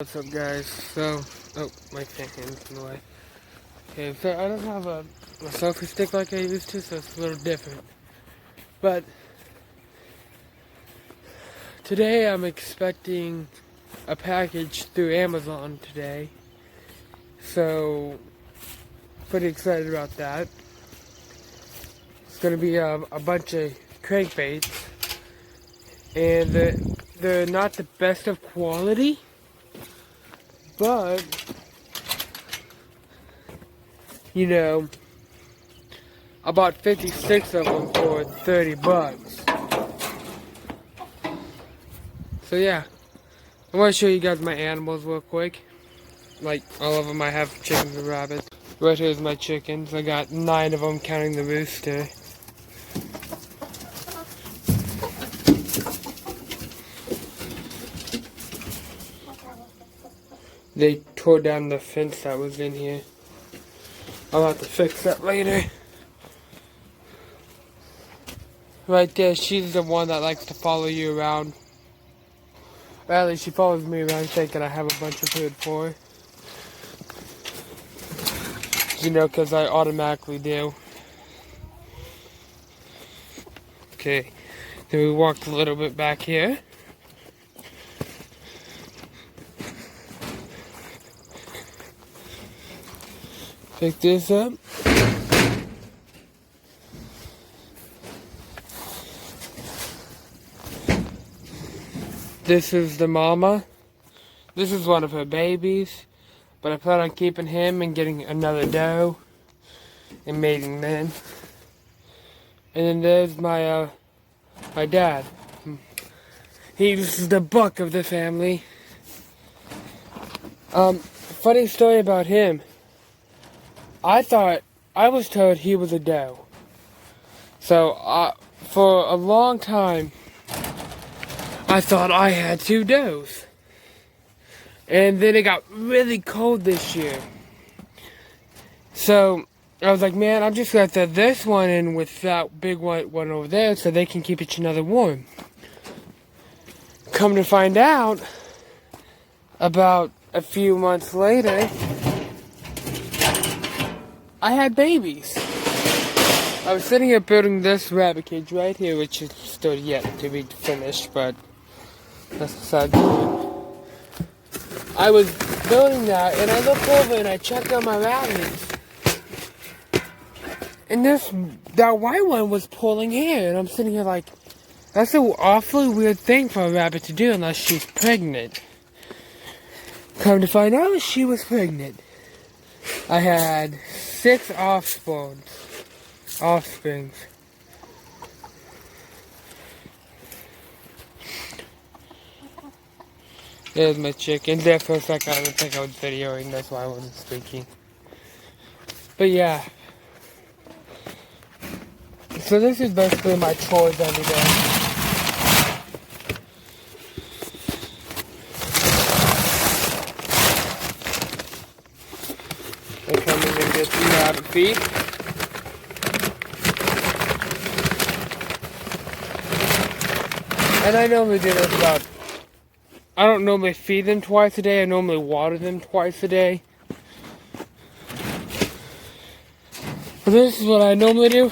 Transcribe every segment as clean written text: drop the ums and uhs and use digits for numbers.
What's up, guys? So, oh, my hand's in the way. Okay, so I don't have a selfie stick like I used to, so it's a little different. But today I'm expecting a package through Amazon today. So, pretty excited about that. It's gonna be a bunch of crankbaits, and they're not the best of quality, but you know, I bought 56 of them for 30 bucks. So yeah, I want to show you guys my animals real quick. Like, all of them, I have chickens and rabbits. Right here's my chickens. I got 9 of them counting the rooster. They tore down the fence that was in here. I'll have to fix that later. Right there, she's the one that likes to follow you around. Or at least she follows me around thinking I have a bunch of food for her. You know, because I automatically do. Okay, then we walked a little bit back here. Pick this up. This is the mama. This is one of her babies, but I plan on keeping him and getting another doe and mating then. And then there's my my dad. He's the buck of the family. Funny story about him. I was told he was a doe. So for a long time, I thought I had 2 does. And then it got really cold this year. So I was like, man, I'm just going to throw this one in with that big one over there so they can keep each other warm. Come to find out, about a few months later, I had babies. I was sitting here building this rabbit cage right here, which is still yet to be finished, but that's beside the point. I was building that, and I looked over and I checked on my rabbits. And that white one was pulling hair, and I'm sitting here like, that's an awfully weird thing for a rabbit to do unless she's pregnant. Come to find out, she was pregnant. I had 6 offsprings. There's my chickens. There for a second, I didn't think I was videoing, that's why I wasn't speaking. But yeah. So this is basically my chores every day. I come in and get some rabbit feed. And I normally do this I don't normally feed them twice a day. I normally water them twice a day. But this is what I normally do.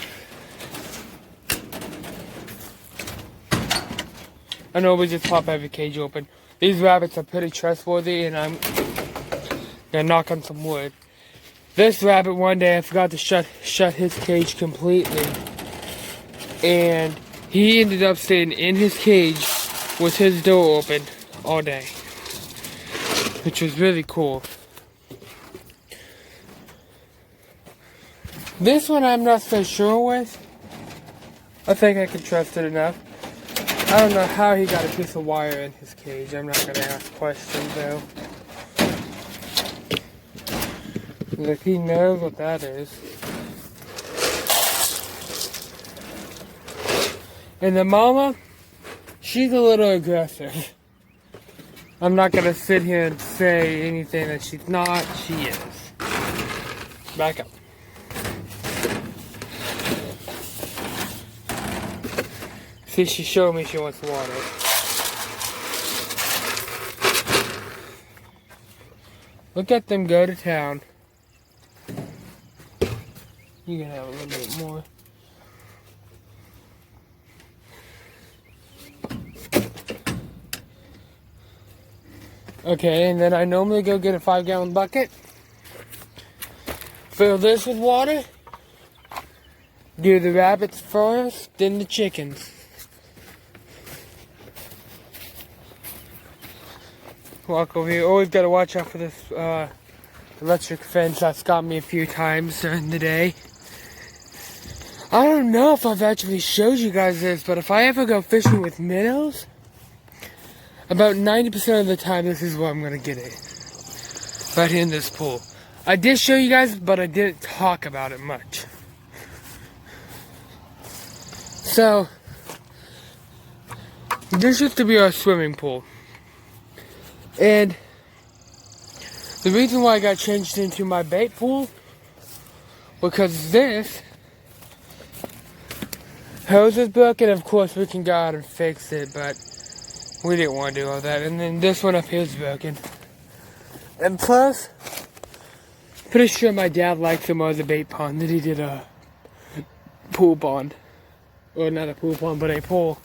I normally just pop every cage open. These rabbits are pretty trustworthy, and I'm gonna knock on some wood. This rabbit, one day I forgot to shut his cage completely, and he ended up staying in his cage with his door open all day, which was really cool. This one I'm not so sure with. I think I can trust it enough. I don't know how he got a piece of wire in his cage. I'm not gonna ask questions though. If he knows what that is. And the mama, she's a little aggressive. I'm not gonna sit here and say anything that she's not. She is. Back up. See, she showed me she wants water. Look at them go to town. You can have a little bit more. Okay, and then I normally go get a 5-gallon bucket. Fill this with water. Do the rabbits first, then the chickens. Walk over here. Always gotta watch out for this electric fence that's got me a few times during the day. I don't know if I've actually showed you guys this, but if I ever go fishing with minnows, about 90% of the time this is where I'm gonna get it. Right here in this pool. I did show you guys, but I didn't talk about it much. So, this used to be our swimming pool. And the reason why I got changed into my bait pool, because this hose is broken. Of course, we can go out and fix it, but we didn't want to do all that. And then this one up here is broken. And plus, pretty sure my dad likes him as a bait pond that he did a pool pond. Or not a pool pond, but a pool.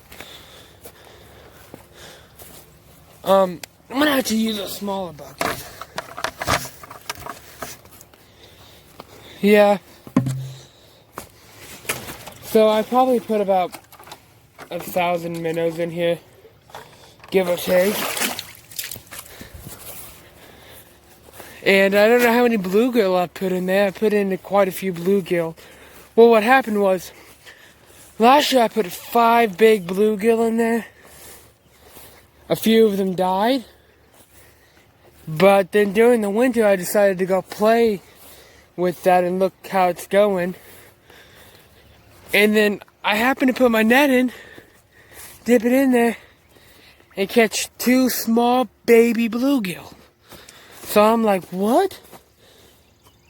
I'm gonna have to use a smaller bucket. Yeah. So I probably put about 1,000 minnows in here, give or take. And I don't know how many bluegill I put in there. I put in quite a few bluegill. Well, what happened was, last year I put 5 big bluegill in there. A few of them died. But then during the winter I decided to go play with that and look how it's going. And then I happened to put my net in, dip it in there, and catch 2 small baby bluegill. So I'm like, what?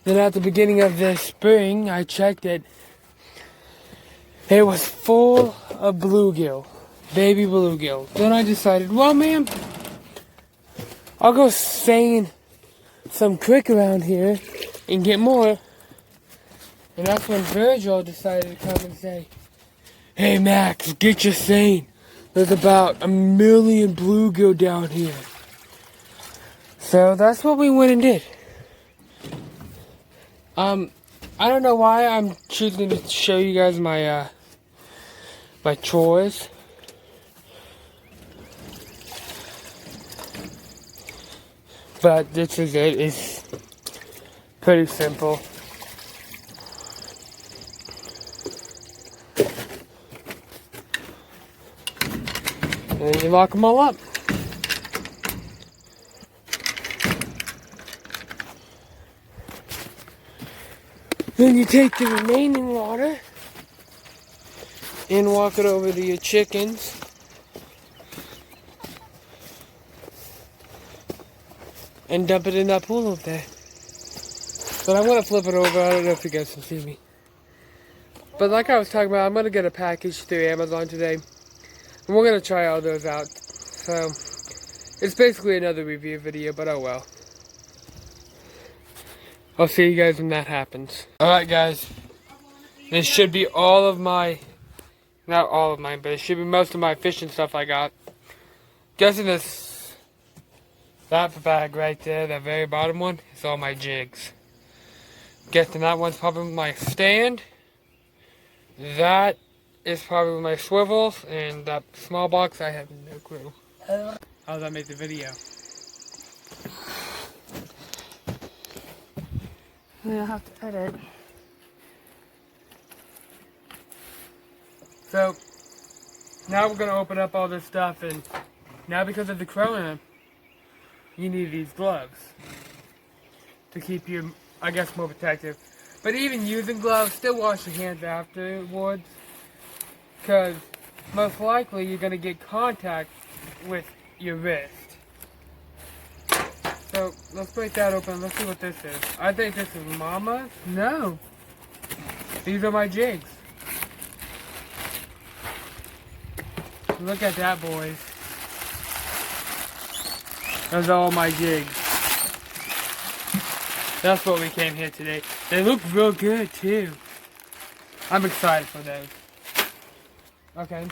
Then at the beginning of this spring, I checked it. It was full of bluegill, baby bluegill. Then I decided, well, man, I'll go seine some creek around here and get more. And that's when Virgil decided to come and say, hey, Max, get your seine. There's about 1 million bluegill down here. So that's what we went and did. I don't know why I'm choosing to show you guys my my chores. But this is it. It's pretty simple. And then you lock them all up. Then you take the remaining water and walk it over to your chickens. And dump it in that pool over there. But I'm going to flip it over. I don't know if you guys can see me. But like I was talking about, I'm going to get a package through Amazon today. And we're going to try all those out. So, it's basically another review video, but oh well. I'll see you guys when that happens. Alright guys. This should be all of my... Not all of mine, but it should be most of my fishing stuff I got. Guessing this... That bag right there, that very bottom one, is all my jigs. Guessing that one's probably my stand. That is probably my swivels. And that small box, I have no clue. How does that make the video? I'll have to edit. So, now we're going to open up all this stuff, and now because of the corona, you need these gloves to keep you, I guess, more protective. But even using gloves, still wash your hands afterwards, because most likely you're going to get contact with your wrist. So, let's break that open. Let's see what this is. I think this is Mama's. No. These are my jigs. Look at that, boys. Those are all my jigs. That's what we came here today. They look real good too. I'm excited for those. Okay.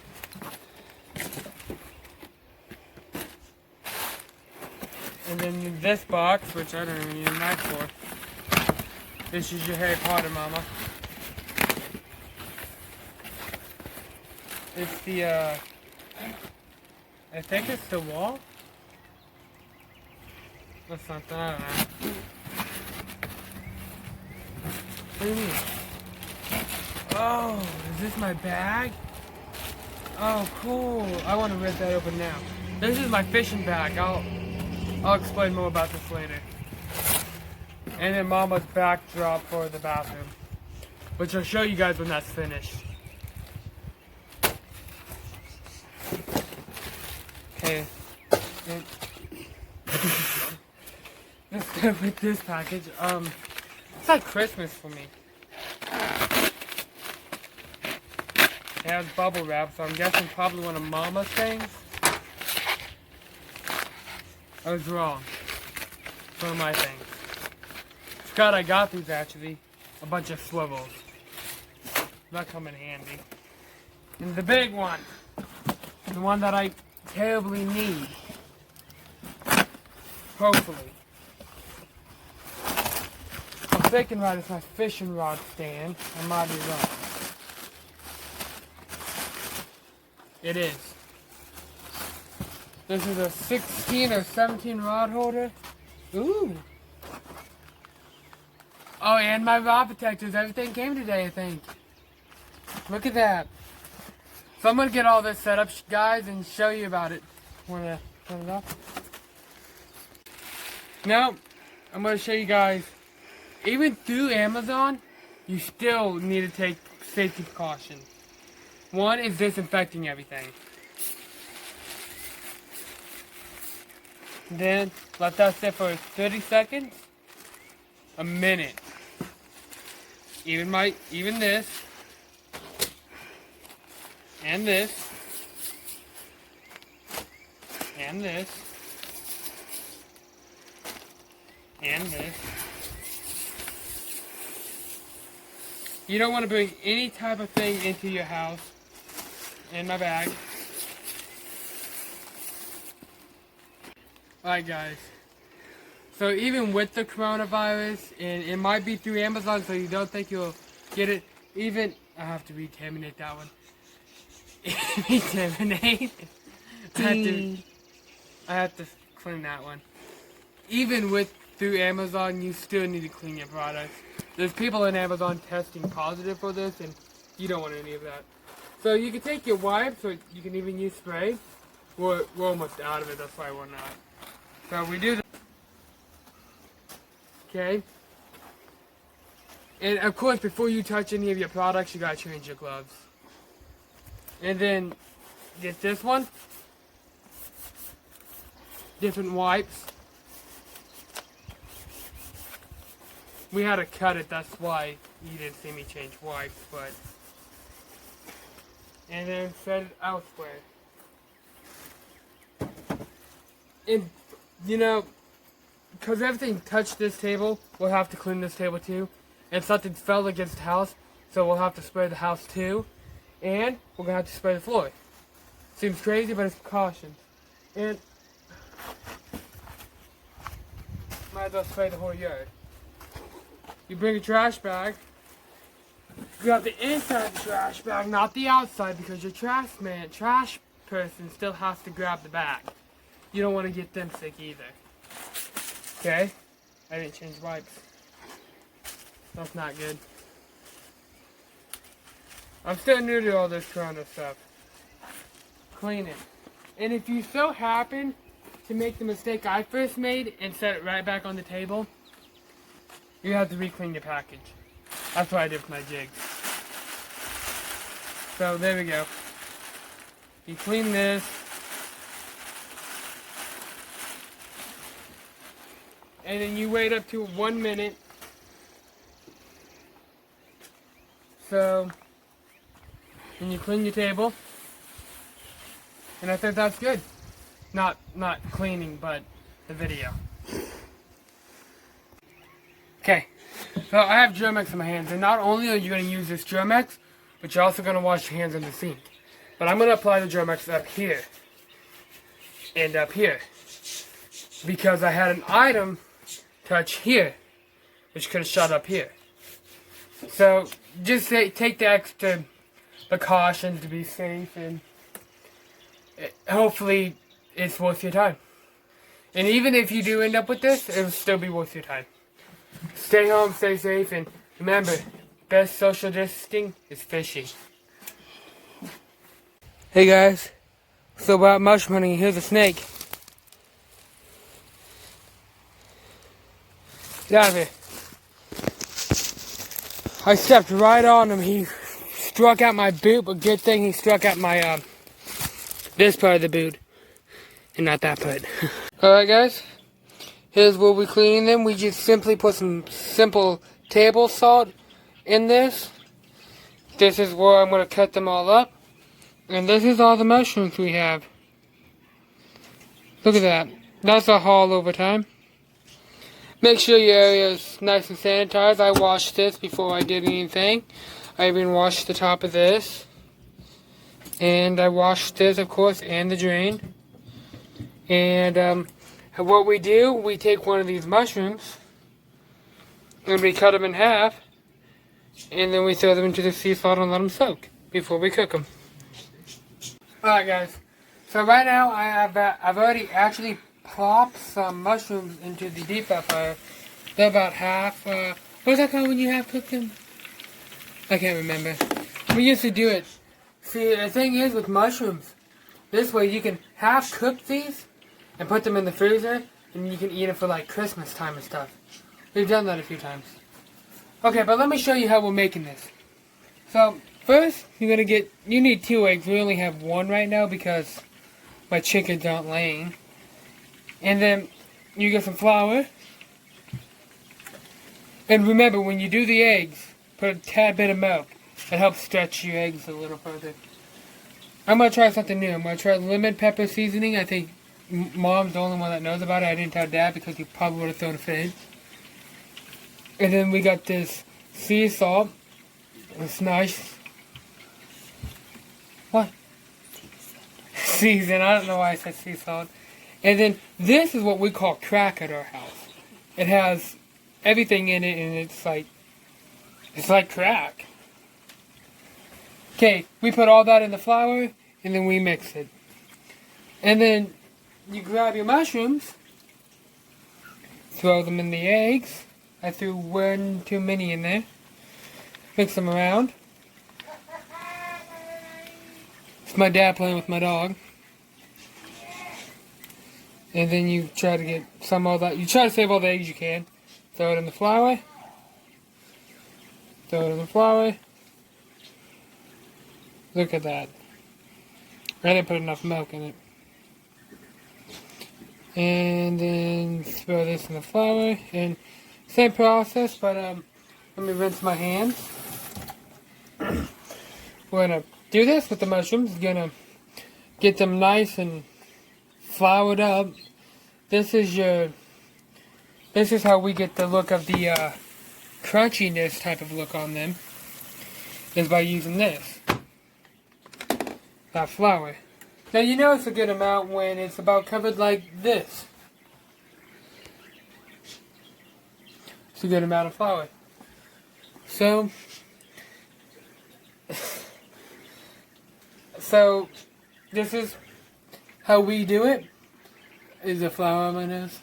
And then in this box, which I don't even need a knife for. This is your Harry Potter mama. It's the, I think it's the wall? That's something, I don't know. What do you mean? Oh, is this my bag? Oh, cool. I want to rip that open now. This is my fishing bag. I'll explain more about this later. And then Mama's backdrop for the bathroom, which I'll show you guys when that's finished. Okay. Let's start with this package. It's like Christmas for me. It has bubble wrap, so I'm guessing probably one of Mama's things. I was wrong. It's one of my things. Forgot I got these actually. A bunch of swivels. That come in handy. And the big one. The one that I terribly need. Hopefully. I'm thinking right, it's my fishing rod stand. I might be wrong. It is. This is a 16 or 17 rod holder. Ooh. Oh, and my rod protectors. Everything came today, I think. Look at that. So I'm going to get all this set up, guys, and show you about it. Want to turn it off? Now, I'm going to show you guys. Even through Amazon, you still need to take safety precautions. One is disinfecting everything. Then let that sit for 30 seconds, a minute. Even this, and this, and this, and this. You don't want to bring any type of thing into your house. In my bag. Alright guys. So even with the coronavirus, and it might be through Amazon, so you don't think you'll get it. Even, I have to recontaminate that one. Recontaminate. I have to clean that one. Even with through Amazon, you still need to clean your products. There's people in Amazon testing positive for this, and you don't want any of that. So you can take your wipes, or you can even use spray. We're almost out of it, that's why we're not. So we do that. Okay. And of course, before you touch any of your products, you gotta change your gloves. And then get this one. Different wipes. We had to cut it, that's why you didn't see me change wipes, but. And then set it elsewhere. And, you know, because everything touched this table, we'll have to clean this table too. And something fell against the house, so we'll have to spray the house too. And we're going to have to spray the floor. Seems crazy, but it's precautions. And might as well spray the whole yard. You bring a trash bag. You got the inside of the trash bag, not the outside, because your trash person still has to grab the bag. You don't want to get them sick either. Okay? I didn't change wipes. That's not good. I'm still new to all this corona stuff. Clean it. And if you so happen to make the mistake I first made and set it right back on the table, you have to re-clean your package. That's what I did with my jigs. So there we go. You clean this. And then you wait up to 1 minute. So, and you clean your table. And I think that's good. Not cleaning, but the video. Okay, so I have Germex in my hands, and not only are you going to use this Germex, but you're also going to wash your hands in the sink. But I'm going to apply the Germex up here and up here because I had an item touch here, which could have shot up here. So just take the extra precautions to be safe, and hopefully it's worth your time. And even if you do end up with this, it'll still be worth your time. Stay home, stay safe, and remember, best social distancing is fishing. Hey guys, so about mushroom hunting, here's a snake. Get out of here. I stepped right on him. He struck out my boot, but good thing he struck out my, this part of the boot, and not that part. Alright guys, here's where we're cleaning them. We just simply put some simple table salt in this. This is where I'm going to cut them all up. And this is all the mushrooms we have. Look at that. That's a haul over time. Make sure your area is nice and sanitized. I washed this before I did anything. I even washed the top of this. And I washed this, of course, and the drain. And what we do, we take one of these mushrooms and we cut them in half, and then we throw them into the sea salt and let them soak before we cook them. Alright guys, so right now I've already actually plopped some mushrooms into the deep fat fryer. They're about half, what's that called when you half cook them? I can't remember. We used to do it. See, the thing is with mushrooms, this way you can half cook these and put them in the freezer, and you can eat them for like Christmas time and stuff. We've done that a few times. Okay, but let me show you how we're making this. So, first, you need 2 eggs. We only have 1 right now because my chickens aren't laying. And then, you get some flour. And remember, when you do the eggs, put a tad bit of milk. It helps stretch your eggs a little further. I'm going to try something new. I'm going to try lemon pepper seasoning. I think Mom's the only one that knows about it. I didn't tell Dad because he probably would have thrown a fit. And then we got this sea salt. It's nice. What? Season. I don't know why I said sea salt. And then this is what we call crack at our house. It has everything in it, and it's like crack. Okay, we put all that in the flour, and then we mix it. And then you grab your mushrooms, throw them in the eggs. I threw 1 too many in there. Mix them around. It's my dad playing with my dog. And then you try to get some of that. You try to save all the eggs you can. Throw it in the flour. Throw it in the flour. Look at that. I didn't put enough milk in it. And then throw this in the flour. And same process, but let me rinse my hands. We're gonna do this with the mushrooms. Gonna get them nice and floured up. This is how we get the look of the crunchiness type of look on them. Is by using this. That flour. Now you know it's a good amount when it's about covered like this. It's a good amount of flour. So this is how we do it. Is there flour on my nose?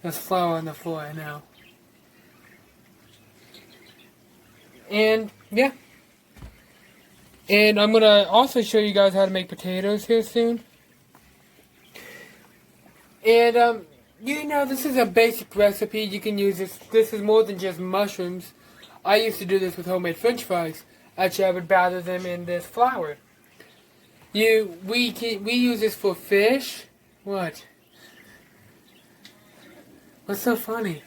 There's flour on the floor now. And yeah. And I'm gonna also show you guys how to make potatoes here soon. And you know, this is a basic recipe. You can use this. This is more than just mushrooms. I used to do this with homemade French fries. Actually, I would batter them in this flour. We use this for fish. What? What's so funny?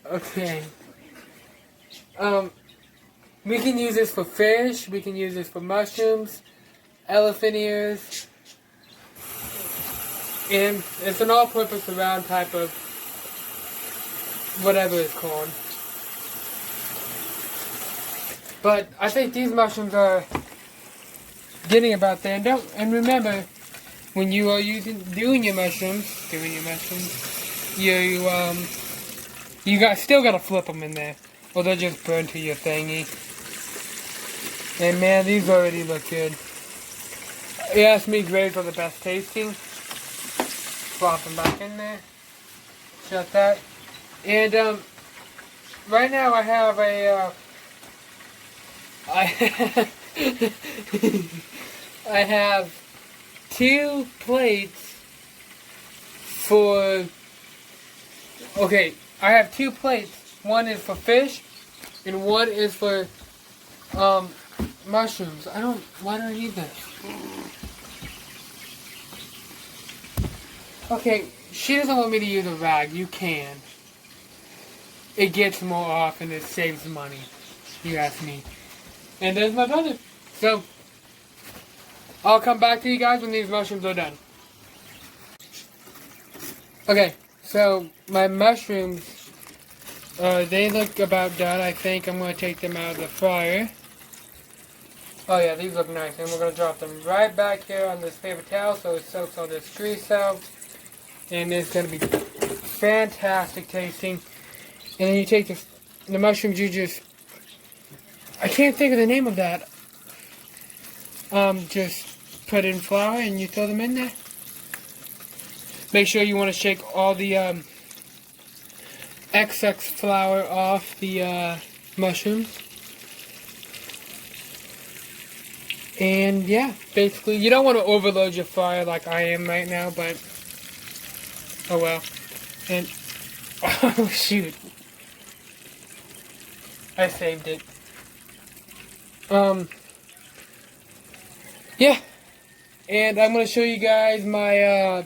Okay. We can use this for fish. We can use this for mushrooms, elephant ears. And it's an all-purpose round type of whatever it's called. But I think these mushrooms are getting about there. And remember, when you are doing your mushrooms, still gotta flip them in there, or they'll just burn to your thingy. And man, these already look good. You asked me, grays are the best tasting. Flop them back in there. Shut that. And right now I have a I have 2 plates for. Okay, I have 2 plates. One is for fish, and one is for mushrooms. Why do I need this? Okay, she doesn't want me to use a rag. You can. It gets more off and it saves money. You ask me. And there's my brother. So, I'll come back to you guys when these mushrooms are done. Okay, so my mushrooms, they look about done. I think I'm going to take them out of the fryer. Oh yeah, these look nice. And we're going to drop them right back here on this paper towel so it soaks all this grease out. And it's going to be fantastic tasting. And then you take the mushrooms, you just, I can't think of the name of that. Just put in flour and you throw them in there. Make sure you want to shake all the excess flour off the mushrooms. And yeah, basically, you don't want to overload your fryer like I am right now, but oh well. And oh shoot, I saved it. Yeah, and I'm gonna show you guys my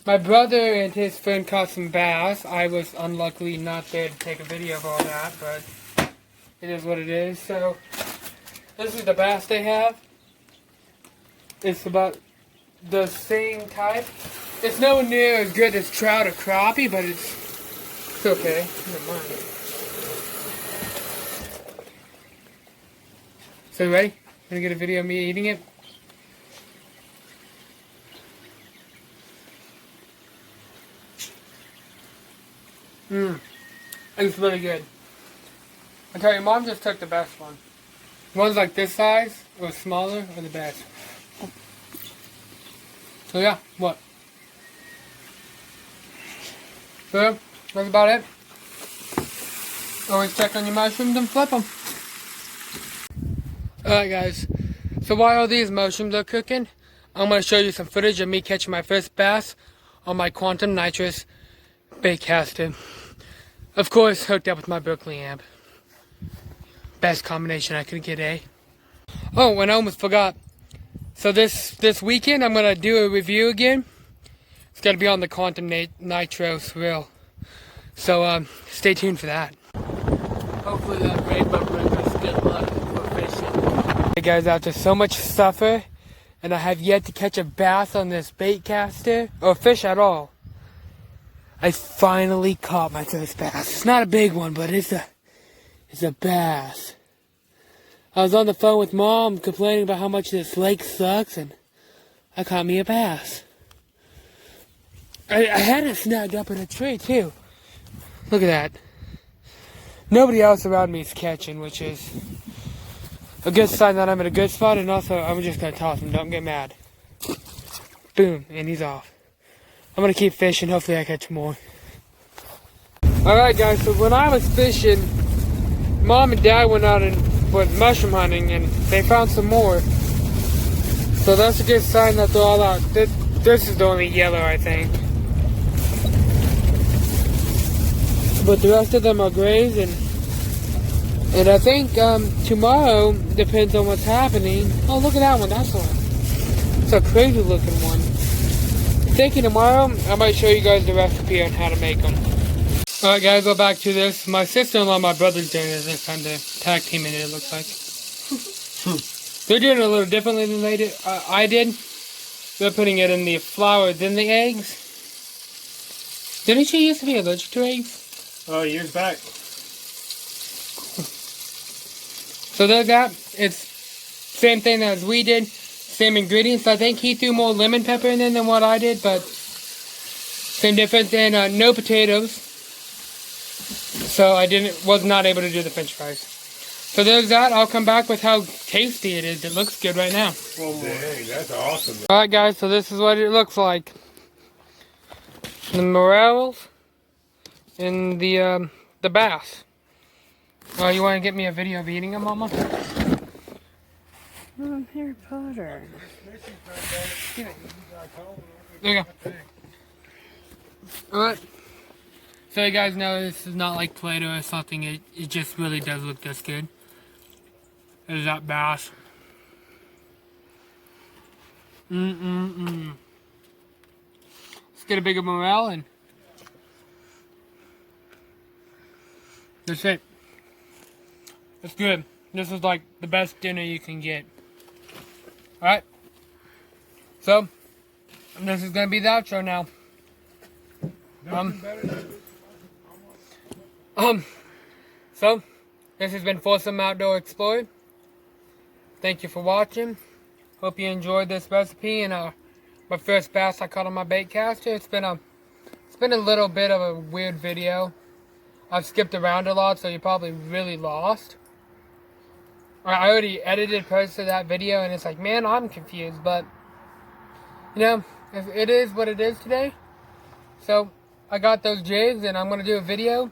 my brother and his friend caught some bass. I was unluckily not there to take a video of all that, but it is what it is. So this is the bass they have. It's about the same type. It's nowhere near as good as trout or crappie, but it's okay. Never mind. So you ready? Gonna get a video of me eating it? It's really good. I tell you, Mom just took the best one. Ones like this size or smaller are the best. So yeah, what? So that's about it. Always check on your mushrooms and flip them. Alright guys, so while all these mushrooms are cooking, I'm going to show you some footage of me catching my first bass on my quantum nitrous baitcaster. Of course, hooked up with my Berkeley amp. Best combination I could get, eh? Oh, and I almost forgot. So this weekend, I'm going to do a review again. It's going to be on the quantum nitro reel. So, stay tuned for that. Hopefully that rainbow brings good luck for fishing. Hey guys, after so much suffer, and I have yet to catch a bass on this baitcaster, or fish at all, I finally caught my first bass. It's not a big one, but it's a bass. I was on the phone with Mom complaining about how much this lake sucks, and I caught me a bass. I had it snagged up in a tree too. Look at that. Nobody else around me is catching, which is a good sign that I'm in a good spot, and also I'm just going to toss him. Don't get mad. Boom, and he's off. I'm going to keep fishing. Hopefully I catch more. Alright guys, so when I was fishing, Mom and Dad went out and went mushroom hunting, and they found some more. So that's a good sign that they're all out. This is the only yellow, I think. But the rest of them are grays, and I think tomorrow, depends on what's happening. Oh, look at that one. That's it's a crazy looking one. Thinking tomorrow, I might show you guys the recipe on how to make them. Alright guys, go back to this. My sister-in-law and my brother's doing this. They're kind of tag teaming it, it looks like. They're doing it a little differently than I did. We're putting it in the flour, then the eggs. Didn't she used to be allergic to eggs? Oh, years back. So there's that. It's same thing as we did. Same ingredients. I think he threw more lemon pepper in there than what I did, but same difference. And no potatoes. So I was not able to do the French fries. So there's that. I'll come back with how tasty it is. It looks good right now. Dang, that's awesome. Alright guys, so this is what it looks like. The morels and the bass. Oh, you want to get me a video of eating them, Mama? Harry Potter. There you go. Alright. So you guys know this is not like Play-Doh or something. It just really does look this good. There's that bass. Let's get a bigger morel and that's it. It's good. This is like the best dinner you can get. Alright. So, this is going to be the outro now. So, this has been Foursome Outdoor Explorer. Thank you for watching. Hope you enjoyed this recipe and my first bass I caught on my baitcaster. It's been a little bit of a weird video. I've skipped around a lot, so you're probably really lost. I already posted that video, and it's like, man, I'm confused. But you know, it is what it is today. So I got those jigs, and I'm gonna do a video.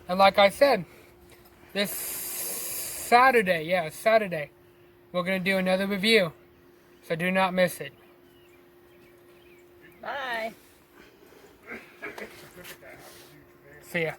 And like I said, this Saturday, we're gonna do another review. So do not miss it. Bye. See ya.